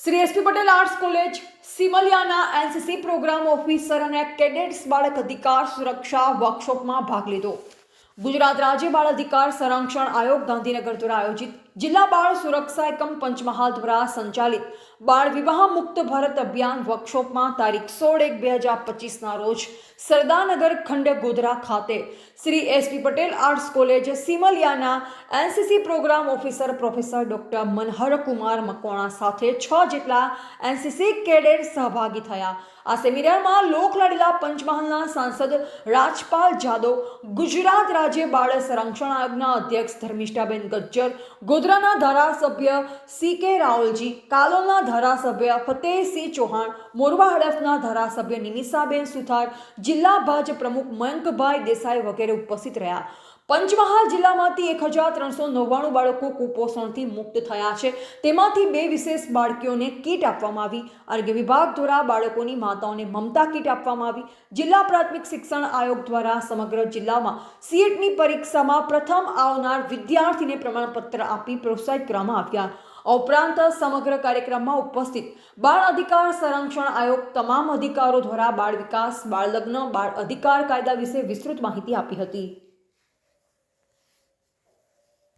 Shri SP Patel arts college સિમલિયાના NCC programme officer અને cadets બાળક અધિકાર સુરક્ષા વર્કશોપમાં ભાગ લીધો. ગુજરાત રાજ્ય બાળ અધિકાર સંરક્ષણ આયોગ ગાંધીનગર દ્વારા આયોજિત જિલ્લા બાળ સુરક્ષા એકમ પંચમહાલ દ્વારા સંચાલિત બાળ વિવાહ મુક્ત ભારત અભિયાન વર્કશોપમાં તારીખ 16/1/2025ના રોજ સરદારનગર ખંડ ગોધરા ખાતે Shri SP Patel arts college સિમલિયાના NCC programme officer professor doctor Manharkumar Makwana સાથે 6 જેટલા એનસીસી કેડેટ સહભાગી થયા. આ સેમિનારમાં લોકલાડીલા પંચમહાલના સાંસદ રાજપાલ જાદવ, ગુજરાત રાજ્ય બાળ સંરક્ષણ આયોગના અધ્યક્ષ ધર્મિષ્ઠાબેન ગજ્જર, ગોધરાના ધારાસભ્ય સી.કે. રાવલજી, કાલોલના ધારાસભ્ય ફતેહસિંહ ચૌહાણ, મોરવા હડફના ધારાસભ્ય નિમિષાબેન સુથાર, જિલ્લા ભાજપ પ્રમુખ મયંકભાઈ દેસાઈ વગેરે ઉપસ્થિત રહ્યા. પંચમહાલ જિલ્લામાંથી 1399 બાળકો કુપોષણથી મુક્ત થયા છે. તેમાંથી 2 વિશેષ બાળકીઓને કીટ આપવામાં આવી. આરોગ્ય વિભાગ દ્વારા બાળકોની માતાઓને મમતા કીટ આપવામાં આવી. જિલ્લા પ્રાથમિક શિક્ષણ આયોગ દ્વારા સમગ્ર જિલ્લામાં સીએટની પરીક્ષામાં પ્રથમ આવનાર વિદ્યાર્થીને પ્રમાણપત્ર આપી પ્રોત્સાહિત કરવામાં આવ્યા. આ ઉપરાંત સમગ્ર કાર્યક્રમમાં ઉપસ્થિત બાળ અધિકાર સંરક્ષણ આયોગ તમામ અધિકારો દ્વારા બાળ વિકાસ, બાળ લગ્ન, બાળ અધિકાર કાયદા વિશે વિસ્તૃત માહિતી આપી હતી.